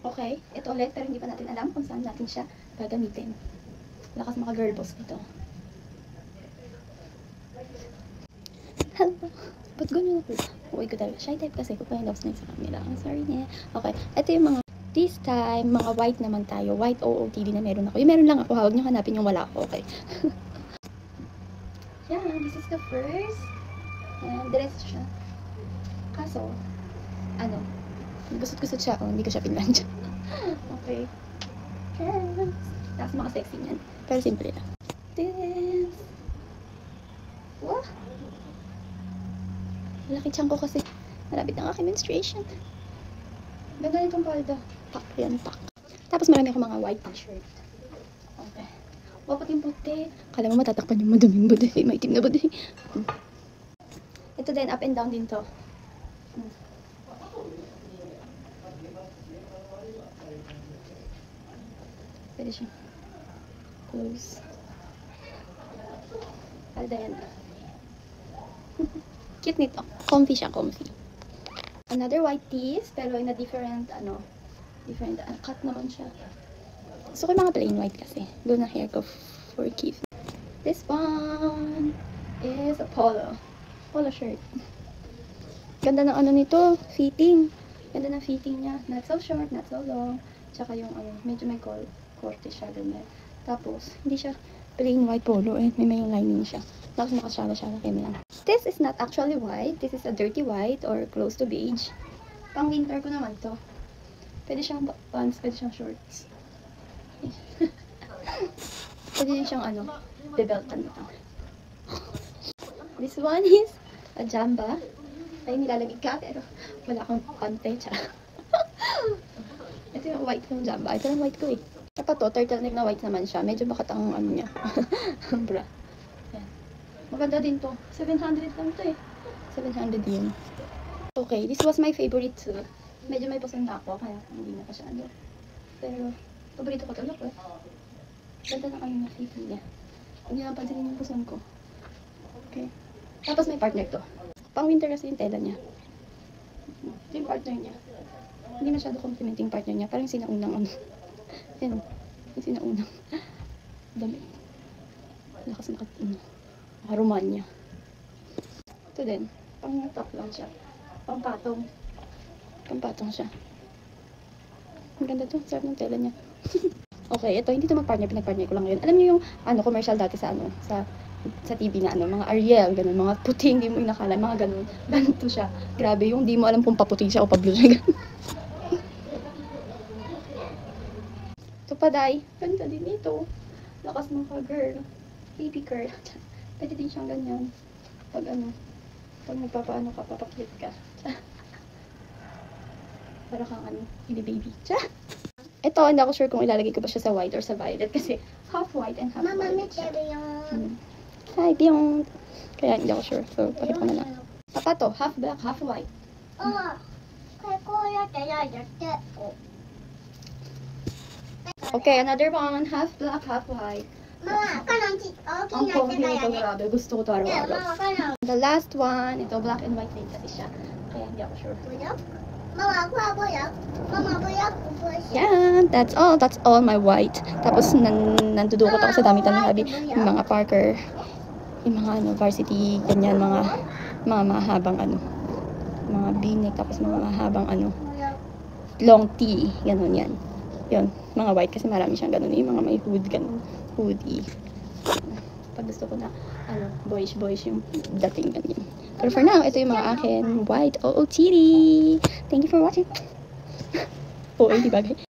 Okay, ito ulit, pero hindi pa natin alam kung saan natin siya gagamitin. Lakas mga girl boss dito. Hello. Ba't ganyan ako? Uy ko talaga. Shy type kasi. Kung loves na sa camera. Sorry niya. Okay, ito yung mga, this time, mga white naman tayo. White OOTD na meron ako. Yung meron lang ako, huwag nyo hanapin yung wala ako. Okay. Yeah, this is the first. And dress siya. Kaso, ano, gusot-gusot siya. Oh, hindi ko siya pinlansya. Okay. Yes. Tapos mga sexy niyan. Pero simple lang. This. Wow. Malaki tiyan ko kasi malapit ang aking menstruation. Ganda nitong palda. Pak yan, pak. Tapos marami akong mga white t-shirt. Okay. Wow, pati yung puti. Kala mo matatakpan yung maduming budi. Maitim na budi. Ito din, up and down din to. Pwede siya close. Palda yan. Cute nito. Comfy siya, comfy. Another white tees, pero in a different, cut naman siya. Gusto ko yung mga plain white kasi. Doon na hair ko for keep. This one is a polo. Polo shirt. Ganda ng ano nito, fitting. Ganda ng fitting niya. Not so short, not so long. Tsaka yung medyo may korte siya doon. Tapos, hindi siya plain white polo. May yung lining siya. Tapos nakasyala-syala kayo lang. This is not actually white. This is a dirty white or close to beige. Pang winter ko naman to. Pwede siyang pants, pwede siyang shorts. Pwede din siyang bebeltan nito. This one is a jamba. Ay, nilalagay ka pero wala akong pante. Ito yung white ng jamba. Ito yung white ko eh. Dapat to, turtleneck na white naman siya. Medyo bakat ang niya. Bra. Yan. Maganda din to. 700 lang to eh. 700 yun. Okay, this was my favorite too. Medyo may puson na ako, kaya hindi na pa siya Pero, paborito ko to. Look eh. Ganda na kami na fitting niya. Huwag niyo napansinin yung puson ko. Okay. Tapos may partner to. Pang winter kasi yung tela niya. Ito yung partner niya. Hindi masyado complimenting partner niya. Parang sinaunang yan. Yung sinaunang damit. Lakas nakaruman niya. Ito din. Pang top lang siya. Pang patong. Pang patong siya. Ang ganda to. Sarap ng tela niya. Okay, ito. Hindi ito mag-partner. Pinag-partner ko lang yun. Alam niyo yung commercial dati sa sa TV na mga Ariel, ganun, mga puti, hindi mo inakala, mga ganun. Ganito siya. Grabe, yung di mo alam kung paputi siya o pa-blue siya. Ito pa, day. Ganda din ito. Lakas ng ka-girl. Baby girl. Pwede din siyang ganyan. Pag pag nagpapaano ka, papaklit ka. Para kang baby. Ito, hindi ako sure kung ilalagay ko ba siya sa white or sa violet kasi half white and half violet siya. Hi, Beyond. Kaya hindi ako sure. So, pakita ko na lang. Papa to, half black, half white. Okay, another one. Half black, half white. Ang comfy nito, grabe. Gusto ko to araw-araw. The last one, ito black and white din kasi siya. Kaya hindi ako sure. Yeah, that's all my white. Tapos nandudukot ako sa damitan ng habi. Yung mga Parker, yung mga varsity, ganyan, mga mahabang mga binik, tapos mga mahabang long tee, ganun yan. Yun, mga white kasi marami siyang ganun, yung mga may hood, ganun, hoodie. Pag gusto ko na, boyish yung dating ganyan. Pero for now, ito yung mga akin, white OOTD. Thank you for watching. Oo, di bagay.